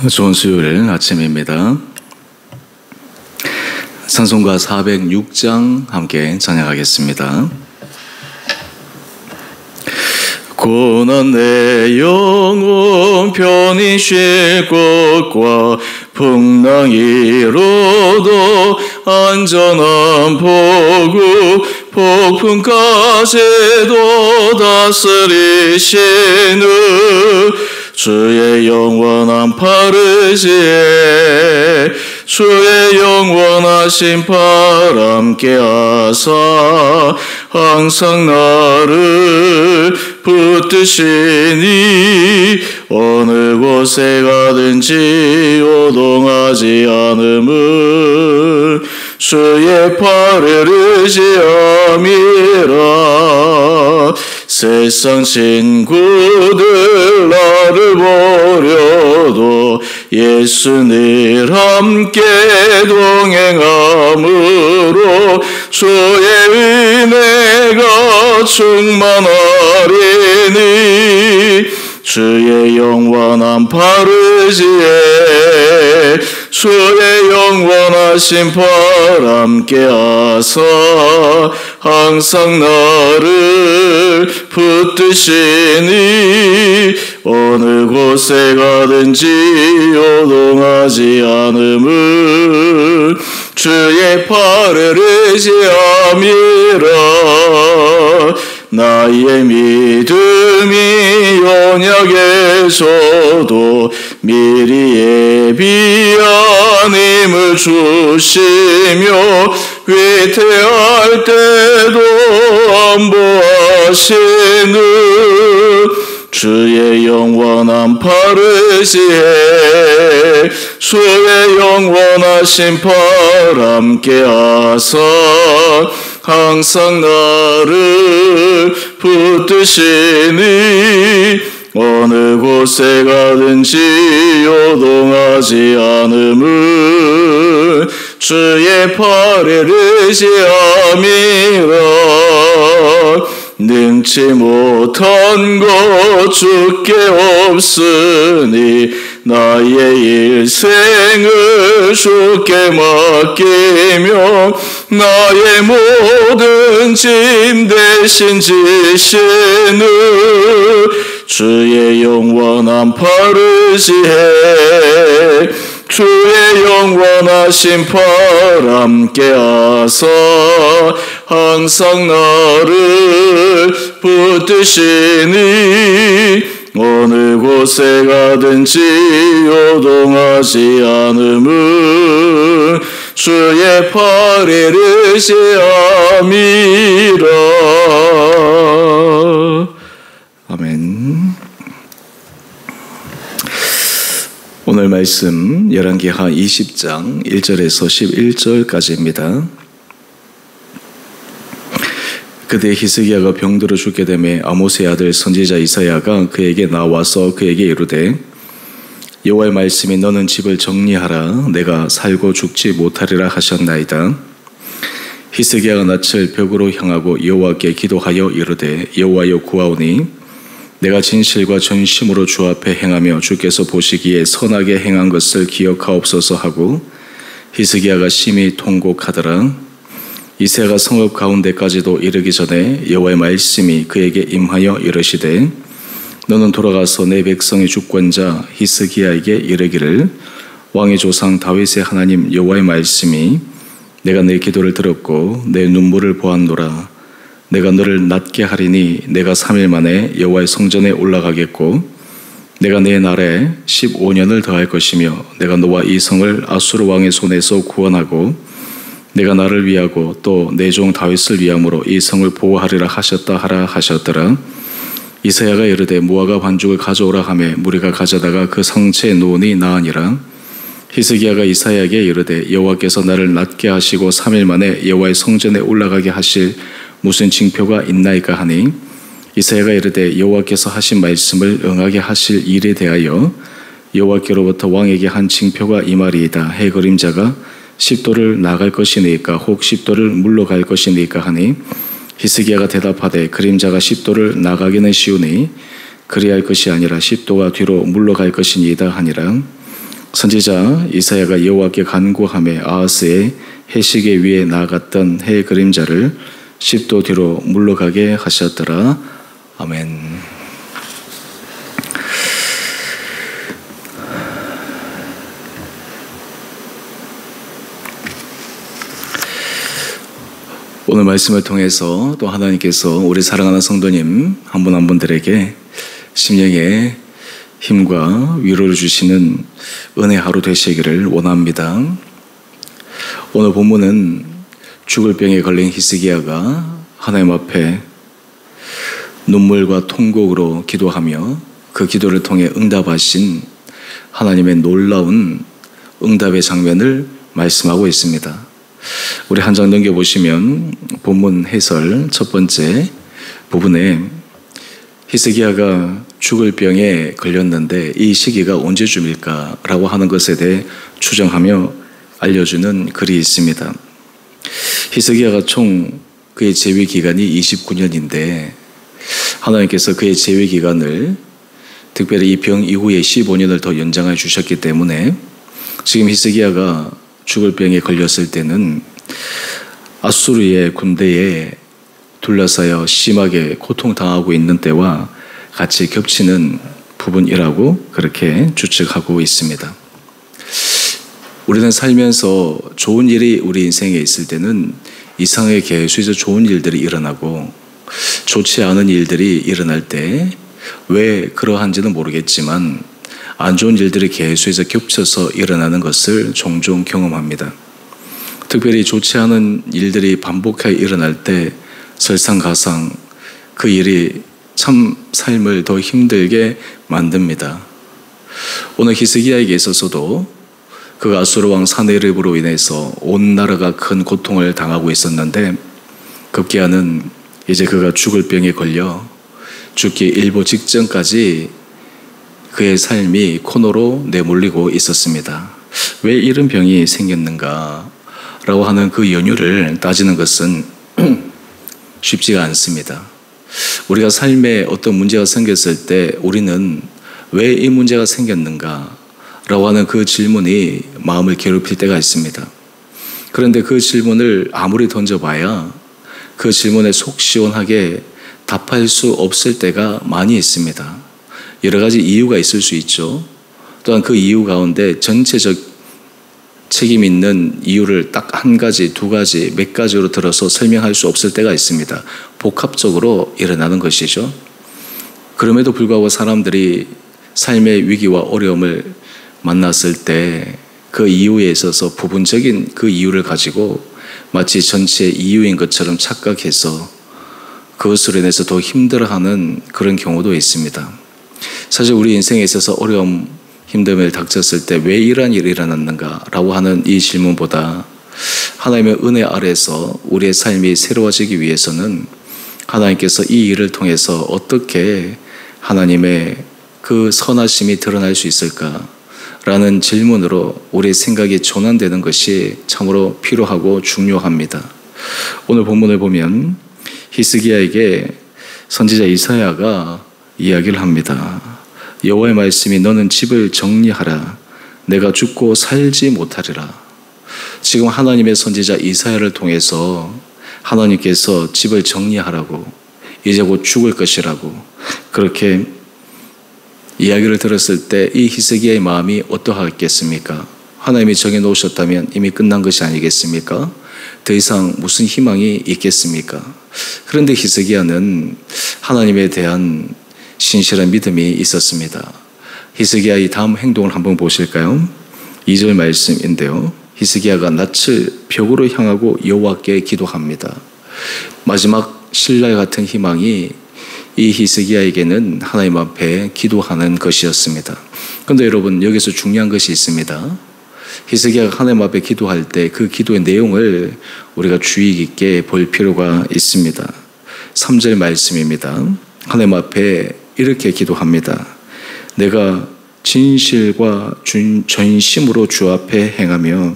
좋은 수요일 아침입니다. 찬송가 406장 함께 찬양하겠습니다. 고난 내 영혼 편히 쉴 곳과 풍랑 이로도 안전한 포구 폭풍까지도 다스리시는 주의 영원한 파르시에 주의 영원하신 팔 함께 하사 항상 나를 붙드시니 어느 곳에 가든지 요동하지 않음을 주의 팔을 의지함이라. 세상 친구들 나를 버려도 예수 늘 함께 동행함으로 주의 은혜가 충만하리니 주의 영원한 파르시에 주의 영원하신 팔 함께 하사 항상 나를 붙드시니 어느 곳에 가든지 요동하지 않음을 주의 팔을 의지함이라. 나의 믿음이 연약해져도 미리 예비한 힘을 주시며 위태할 때도 안보하시는 주의 영원한 파르시에 주의 영원하신 팔 함께 하사 항상 나를 붙드시니 어느 곳에 가든지 요동하지 않음을 주의 팔을 의지함이라. 능치 못한 것 주께 없으니 나의 일생을 주께 맡기며 나의 모든 짐 대신 지시는 주의 영원한 파르시에 주의 영원하신 팔 함께 하사 항상 나를 붙드시니 어느 곳에 가든지 요동하지 않음을 주의 팔을 의지함이라. 아멘. 오늘 말씀 열왕기하 20장 1절에서 11절까지입니다. 그때 히스기야가 병들어 죽게 되매 아모스의 아들 선지자 이사야가 그에게 나와서 그에게 이르되 여호와의 말씀이 너는 집을 정리하라 내가 살고 죽지 못하리라 하셨나이다. 히스기야가 낯을 벽으로 향하고 여호와께 기도하여 이르되 여호와여 구하오니 내가 진실과 전심으로 주 앞에 행하며 주께서 보시기에 선하게 행한 것을 기억하옵소서 하고 히스기야가 심히 통곡하더라. 이새가 성읍 가운데까지도 이르기 전에 여호와의 말씀이 그에게 임하여 이르시되 너는 돌아가서 내 백성의 주권자 히스기야에게 이르기를 왕의 조상 다윗의 하나님 여호와의 말씀이 내가 내 기도를 들었고 내 눈물을 보았노라. 내가 너를 낫게 하리니 내가 3일 만에 여호와의 성전에 올라가겠고 내가 내 날에 15년을 더할 것이며 내가 너와 이 성을 아수르 왕의 손에서 구원하고 내가 나를 위하고 또 내 종 다윗을 위함으로 이 성을 보호하리라 하셨다 하라 하셨더라. 이사야가 이르되 무화과 반죽을 가져오라 하매 무리가 가져다가 그 성체에 놓으니 나으니라. 히스기야가 이사야에게 이르되 여호와께서 나를 낫게 하시고 3일 만에 여호와의 성전에 올라가게 하실 무슨 징표가 있나이까 하니 이사야가 이르되 여호와께서 하신 말씀을 응하게 하실 일에 대하여 여호와께로부터 왕에게 한 징표가 이 말이이다. 해 그림자가 10도를 나갈 것이니까 혹 10도를 물러갈 것이니까 하니 히스기야가 대답하되 그림자가 10도를 나가기는 쉬우니 그리할 것이 아니라 10도가 뒤로 물러갈 것이니이다 하니라. 선지자 이사야가 여호와께 간구하며 아하스의 해시계 위에 나아갔던 해 그림자를 10도 뒤로 물러가게 하셨더라. 아멘. 오늘 말씀을 통해서 또 하나님께서 우리 사랑하는 성도님 한 분 한 분들에게 심령의 힘과 위로를 주시는 은혜 하루 되시기를 원합니다. 오늘 본문은 죽을 병에 걸린 히스기야가 하나님 앞에 눈물과 통곡으로 기도하며 그 기도를 통해 응답하신 하나님의 놀라운 응답의 장면을 말씀하고 있습니다. 우리 한 장 넘겨보시면 본문 해설 첫 번째 부분에 히스기야가 죽을 병에 걸렸는데 이 시기가 언제쯤일까 라고 하는 것에 대해 추정하며 알려주는 글이 있습니다. 히스기야가 총 그의 재위 기간이 29년인데 하나님께서 그의 재위 기간을 특별히 이 병 이후에 15년을 더 연장해 주셨기 때문에 지금 히스기야가 죽을 병에 걸렸을 때는 아수르의 군대에 둘러싸여 심하게 고통당하고 있는 때와 같이 겹치는 부분이라고 그렇게 추측하고 있습니다. 우리는 살면서 좋은 일이 우리 인생에 있을 때는 이상하게 계속해서 좋은 일들이 일어나고 좋지 않은 일들이 일어날 때 왜 그러한지는 모르겠지만 안 좋은 일들이 계속해서 겹쳐서 일어나는 것을 종종 경험합니다. 특별히 좋지 않은 일들이 반복하여 일어날 때 설상가상 그 일이 참 삶을 더 힘들게 만듭니다. 오늘 히스기야에게 있어서도 그 아수르 왕 사네립으로 인해서 온 나라가 큰 고통을 당하고 있었는데 급기야는 이제 그가 죽을 병에 걸려 죽기 일보 직전까지 그의 삶이 코너로 내몰리고 있었습니다. 왜 이런 병이 생겼는가 라고 하는 그 연유를 따지는 것은 쉽지가 않습니다. 우리가 삶에 어떤 문제가 생겼을 때 우리는 왜 이 문제가 생겼는가 라고 하는 그 질문이 마음을 괴롭힐 때가 있습니다. 그런데 그 질문을 아무리 던져봐야 그 질문에 속 시원하게 답할 수 없을 때가 많이 있습니다. 여러 가지 이유가 있을 수 있죠. 또한 그 이유 가운데 전체적 책임 있는 이유를 딱 한 가지, 두 가지, 몇 가지로 들어서 설명할 수 없을 때가 있습니다. 복합적으로 일어나는 것이죠. 그럼에도 불구하고 사람들이 삶의 위기와 어려움을 만났을 때 그 이유에 있어서 부분적인 그 이유를 가지고 마치 전체 이유인 것처럼 착각해서 그것으로 인해서 더 힘들어하는 그런 경우도 있습니다. 사실 우리 인생에 있어서 어려움, 힘듦을 닥쳤을 때 왜 이러한 일이 일어났는가 라고 하는 이 질문보다 하나님의 은혜 아래서 우리의 삶이 새로워지기 위해서는 하나님께서 이 일을 통해서 어떻게 하나님의 그 선하심이 드러날 수 있을까 라는 질문으로 우리의 생각이 전환되는 것이 참으로 필요하고 중요합니다. 오늘 본문을 보면 히스기야에게 선지자 이사야가 이야기를 합니다. 여호와의 말씀이 너는 집을 정리하라. 내가 죽고 살지 못하리라. 지금 하나님의 선지자 이사야를 통해서 하나님께서 집을 정리하라고 이제 곧 죽을 것이라고 그렇게 이야기를 들었을 때 이 히스기야의 마음이 어떠하겠습니까? 하나님이 정해놓으셨다면 이미 끝난 것이 아니겠습니까? 더 이상 무슨 희망이 있겠습니까? 그런데 히스기야는 하나님에 대한 신실한 믿음이 있었습니다. 히스기야의 다음 행동을 한번 보실까요? 2절 말씀인데요. 히스기야가 낯을 벽으로 향하고 여호와께 기도합니다. 마지막 신라 같은 희망이 이 히스기야에게는 하나님 앞에 기도하는 것이었습니다. 그런데 여러분 여기서 중요한 것이 있습니다. 히스기야가 하나님 앞에 기도할 때 그 기도의 내용을 우리가 주의 깊게 볼 필요가 있습니다. 3절 말씀입니다. 하나님 앞에 이렇게 기도합니다. 내가 진실과 전심으로 주 앞에 행하며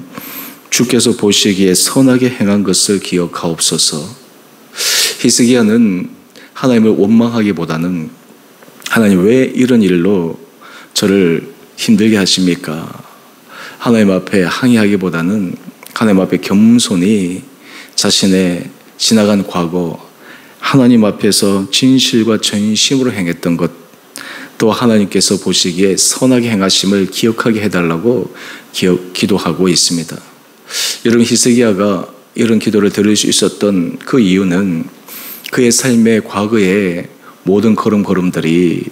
주께서 보시기에 선하게 행한 것을 기억하옵소서. 히스기야는 하나님을 원망하기보다는 하나님 왜 이런 일로 저를 힘들게 하십니까? 하나님 앞에 항의하기보다는 하나님 앞에 겸손히 자신의 지나간 과거, 하나님 앞에서 진실과 전심으로 행했던 것, 또 하나님께서 보시기에 선하게 행하심을 기억하게 해달라고 기도하고 있습니다. 여러분, 히스기야가 이런 기도를 들을 수 있었던 그 이유는 그의 삶의 과거의 모든 걸음걸음들이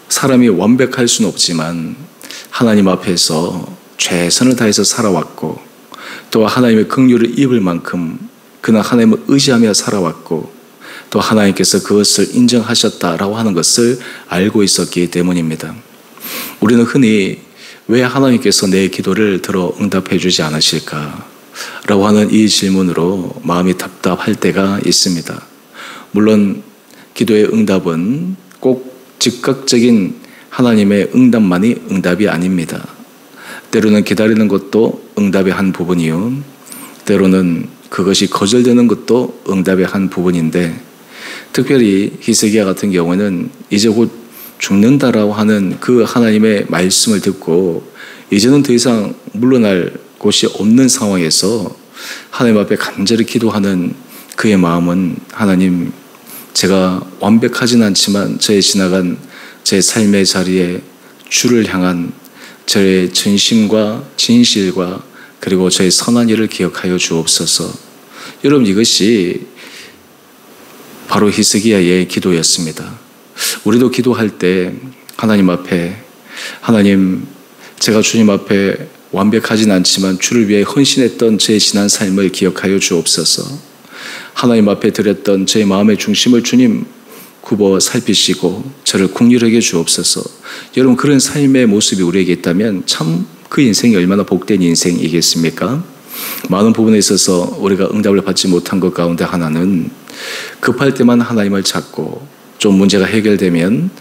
사람이 완벽할 수는 없지만 하나님 앞에서 최선을 다해서 살아왔고, 또 하나님의 긍휼을 입을 만큼 그는 하나님을 의지하며 살아왔고, 또 하나님께서 그것을 인정하셨다라고 하는 것을 알고 있었기 때문입니다. 우리는 흔히 왜 하나님께서 내 기도를 들어 응답해 주지 않으실까? 라고 하는 이 질문으로 마음이 답답할 때가 있습니다. 물론 기도의 응답은 꼭 즉각적인 하나님의 응답만이 응답이 아닙니다. 때로는 기다리는 것도 응답의 한 부분이요, 때로는 그것이 거절되는 것도 응답의 한 부분인데, 특별히 히스기야 같은 경우는 이제 곧 죽는다라고 하는 그 하나님의 말씀을 듣고 이제는 더 이상 물러날 곳이 없는 상황에서 하나님 앞에 간절히 기도하는 그의 마음은, 하나님, 제가 완벽하진 않지만 저의 지나간 제 삶의 자리에 주를 향한 저의 전심과 진실과 그리고 저의 선한 일을 기억하여 주옵소서. 여러분, 이것이 바로 히스기야의 기도였습니다. 우리도 기도할 때 하나님 앞에, 하나님, 제가 주님 앞에 완벽하진 않지만 주를 위해 헌신했던 제 지난 삶을 기억하여 주옵소서. 하나님 앞에 드렸던 제 마음의 중심을 주님 굽어 살피시고 저를 긍휼하게 주옵소서. 여러분, 그런 삶의 모습이 우리에게 있다면 참 그 인생이 얼마나 복된 인생이겠습니까? 많은 부분에 있어서 우리가 응답을 받지 못한 것 가운데 하나는 급할 때만 하나님을 찾고 좀 문제가 해결되면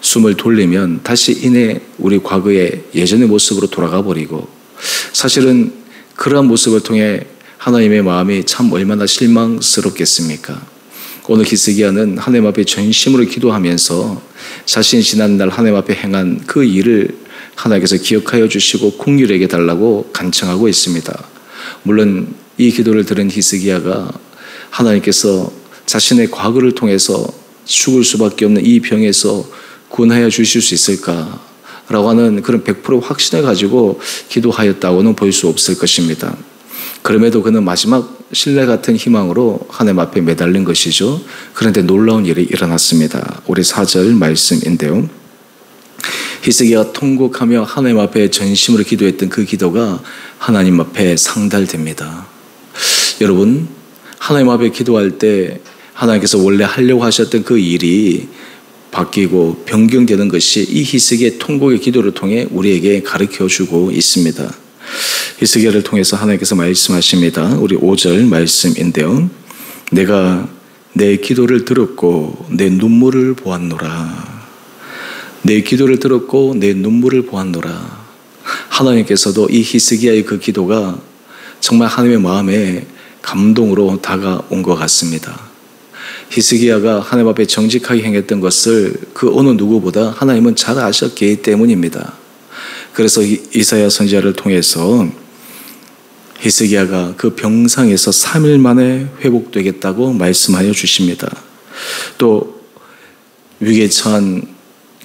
숨을 돌리면 다시 이내 우리 과거의 예전의 모습으로 돌아가 버리고, 사실은 그러한 모습을 통해 하나님의 마음이 참 얼마나 실망스럽겠습니까? 오늘 히스기야는 하나님 앞에 전심으로 기도하면서 자신이 지난날 하나님 앞에 행한 그 일을 하나님께서 기억하여 주시고 긍휼하게 달라고 간청하고 있습니다. 물론 이 기도를 들은 히스기야가 하나님께서 자신의 과거를 통해서 죽을 수밖에 없는 이 병에서 구원하여 주실 수 있을까라고 하는 그런 100% 확신을 가지고 기도하였다고는 볼 수 없을 것입니다. 그럼에도 그는 마지막 신뢰 같은 희망으로 하나님 앞에 매달린 것이죠. 그런데 놀라운 일이 일어났습니다. 우리 4절 말씀인데요, 히스기야가 통곡하며 하나님 앞에 전심으로 기도했던 그 기도가 하나님 앞에 상달됩니다. 여러분, 하나님 앞에 기도할 때 하나님께서 원래 하려고 하셨던 그 일이 바뀌고 변경되는 것이 이 히스기야의 통곡의 기도를 통해 우리에게 가르쳐주고 있습니다. 히스기야를 통해서 하나님께서 말씀하십니다. 우리 5절 말씀인데요, 내가 내 기도를 들었고 내 눈물을 보았노라. 내 기도를 들었고 내 눈물을 보았노라. 하나님께서도 이 히스기야의 그 기도가 정말 하나님의 마음에 감동으로 다가온 것 같습니다. 히스기야가 하나님 앞에 정직하게 행했던 것을 그 어느 누구보다 하나님은 잘 아셨기 때문입니다. 그래서 이사야 선지자를 통해서 히스기야가 그 병상에서 3일 만에 회복되겠다고 말씀하여 주십니다. 또 위기에 처한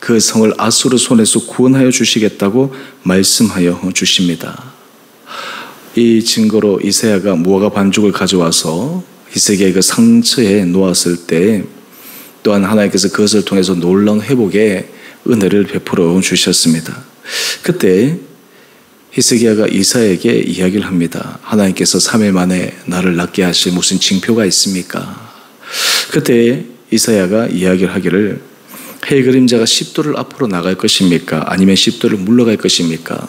그 성을 아수르 손에서 구원하여 주시겠다고 말씀하여 주십니다. 이 증거로 이사야가 무화과 반죽을 가져와서 히스기야의 그 상처에 놓았을 때 또한 하나님께서 그것을 통해서 놀라운 회복의 은혜를 베풀어 주셨습니다. 그때 히스기야가 이사야에게 이야기를 합니다. 하나님께서 3일 만에 나를 낫게 하실 무슨 징표가 있습니까? 그때 이사야가 이야기를 하기를, 해 그림자가 10도를 앞으로 나갈 것입니까? 아니면 10도를 물러갈 것입니까?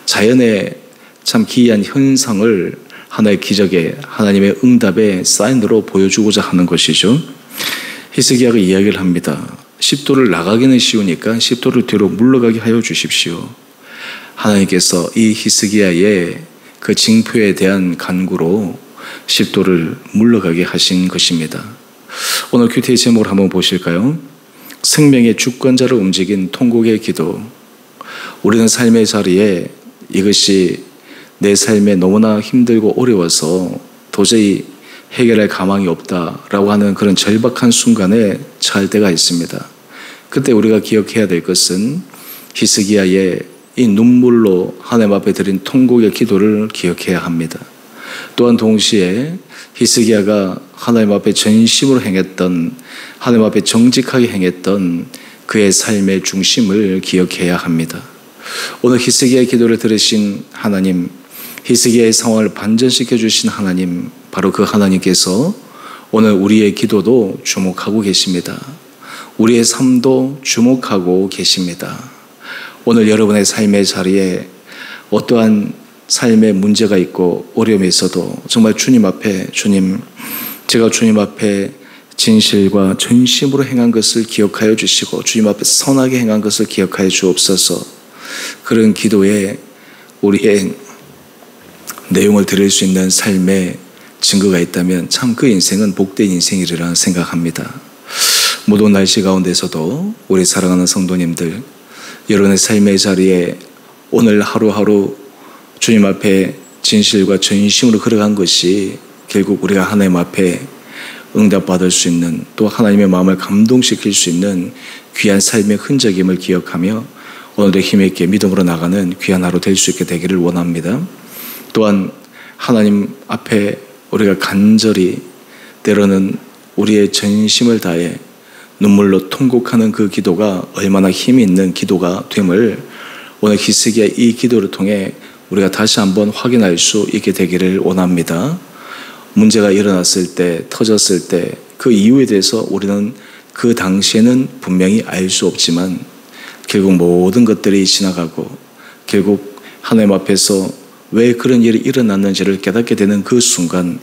자연의 참 기이한 현상을 하나의 기적의 하나님의 응답의 사인으로 보여주고자 하는 것이죠. 히스기야가 이야기를 합니다. 10도를 나가기는 쉬우니까 10도를 뒤로 물러가게 하여 주십시오. 하나님께서 이 히스기야의 그 징표에 대한 간구로 10도를 물러가게 하신 것입니다. 오늘 큐티의 제목을 한번 보실까요? 생명의 주권자를 움직인 통곡의 기도. 우리는 삶의 자리에 이것이 내 삶에 너무나 힘들고 어려워서 도저히 해결할 가망이 없다라고 하는 그런 절박한 순간에 처할 때가 있습니다. 그때 우리가 기억해야 될 것은 히스기야의 이 눈물로 하나님 앞에 드린 통곡의 기도를 기억해야 합니다. 또한 동시에 히스기야가 하나님 앞에 전심으로 행했던, 하나님 앞에 정직하게 행했던 그의 삶의 중심을 기억해야 합니다. 오늘 히스기야의 기도를 들으신 하나님, 히스기야의 상황을 반전시켜 주신 하나님, 바로 그 하나님께서 오늘 우리의 기도도 주목하고 계십니다. 우리의 삶도 주목하고 계십니다. 오늘 여러분의 삶의 자리에 어떠한 삶의 문제가 있고 어려움이 있어도 정말 주님 앞에, 주님, 제가 주님 앞에 진실과 전심으로 행한 것을 기억하여 주시고 주님 앞에 선하게 행한 것을 기억하여 주옵소서. 그런 기도에 우리의 내용을 드릴 수 있는 삶의 증거가 있다면 참 그 인생은 복된 인생이리라 생각합니다. 무더운 날씨 가운데서도 우리 사랑하는 성도님들, 여러분의 삶의 자리에 오늘 하루하루 주님 앞에 진실과 전심으로 걸어간 것이 결국 우리가 하나님 앞에 응답받을 수 있는, 또 하나님의 마음을 감동시킬 수 있는 귀한 삶의 흔적임을 기억하며 오늘도 힘있게 믿음으로 나가는 귀한 하루 될 수 있게 되기를 원합니다. 또한 하나님 앞에 우리가 간절히 때로는 우리의 전심을 다해 눈물로 통곡하는 그 기도가 얼마나 힘이 있는 기도가 됨을 오늘 히스기야의 이 기도를 통해 우리가 다시 한번 확인할 수 있게 되기를 원합니다. 문제가 일어났을 때, 터졌을 때 그 이유에 대해서 우리는 그 당시에는 분명히 알 수 없지만 결국 모든 것들이 지나가고 결국 하나님 앞에서 왜 그런 일이 일어났는지를 깨닫게 되는 그 순간,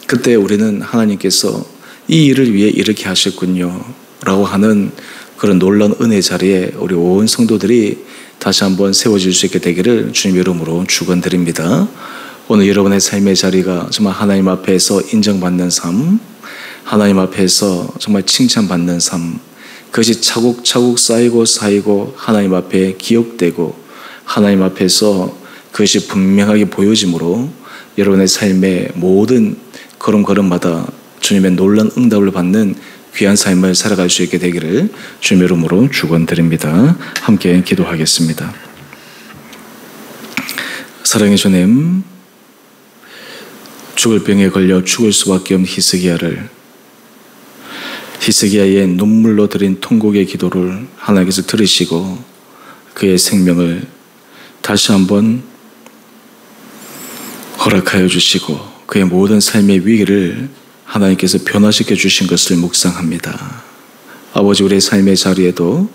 그때 우리는 하나님께서 이 일을 위해 이렇게 하셨군요 라고 하는 그런 놀라운 은혜 자리에 우리 온 성도들이 다시 한번 세워질 수 있게 되기를 주님의 이름으로 축원드립니다. 오늘 여러분의 삶의 자리가 정말 하나님 앞에서 인정받는 삶, 하나님 앞에서 정말 칭찬받는 삶, 그것이 차곡차곡 쌓이고 하나님 앞에 기억되고 하나님 앞에서 그것이 분명하게 보여짐으로 여러분의 삶의 모든 걸음걸음마다 주님의 놀라운 응답을 받는 귀한 삶을 살아갈 수 있게 되기를 주님의 이름으로 축원드립니다. 함께 기도하겠습니다. 사랑의 주님, 죽을 병에 걸려 죽을 수밖에 없는 히스기야의 눈물로 드린 통곡의 기도를 하나님께서 들으시고 그의 생명을 다시 한번 허락하여 주시고 그의 모든 삶의 위기를 하나님께서 변화시켜 주신 것을 묵상합니다. 아버지, 우리의 삶의 자리에도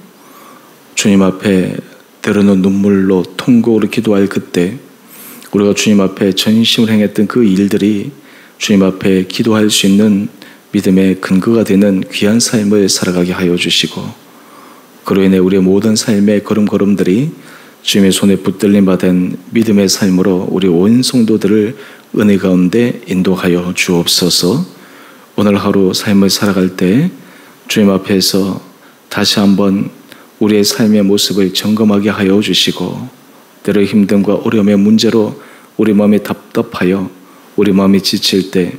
주님 앞에 때로는 눈물로 통곡으로 기도할 그때 우리가 주님 앞에 전심을 행했던 그 일들이 주님 앞에 기도할 수 있는 믿음의 근거가 되는 귀한 삶을 살아가게 하여 주시고 그로 인해 우리의 모든 삶의 걸음걸음들이 주님의 손에 붙들림 받은 믿음의 삶으로 우리 온 성도들을 은혜 가운데 인도하여 주옵소서. 오늘 하루 삶을 살아갈 때 주님 앞에서 다시 한번 우리의 삶의 모습을 점검하게 하여 주시고 때로 힘듦과 어려움의 문제로 우리 마음이 답답하여 우리 마음이 지칠 때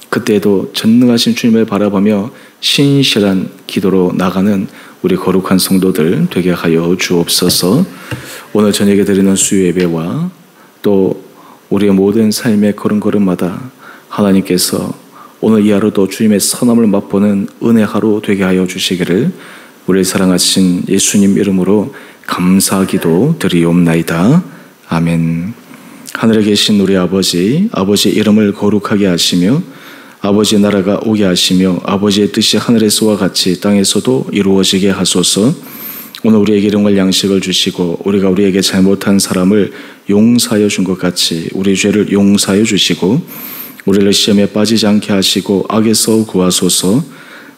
그때도 전능하신 주님을 바라보며 신실한 기도로 나가는 우리 거룩한 성도들 되게 하여 주옵소서. 오늘 저녁에 드리는 수요 예배와 또 우리의 모든 삶의 걸음걸음마다 하나님께서 오늘 이 하루도 주님의 선함을 맛보는 은혜 하루 되게 하여 주시기를 우리를 사랑하신 예수님 이름으로 감사기도 드리옵나이다. 아멘. 하늘에 계신 우리 아버지, 아버지의 이름을 거룩하게 하시며 아버지의 나라가 오게 하시며 아버지의 뜻이 하늘에서와 같이 땅에서도 이루어지게 하소서. 오늘 우리에게 일용할 양식을 주시고 우리가 우리에게 잘못한 사람을 용서하여 준 것 같이 우리 죄를 용서하여 주시고 우리를 시험에 빠지지 않게 하시고 악에서 구하소서.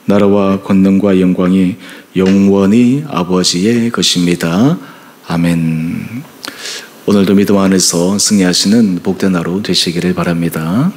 나라와 권능과 영광이 영원히 아버지의 것입니다. 아멘. 오늘도 믿음 안에서 승리하시는 복된 하루 되시기를 바랍니다.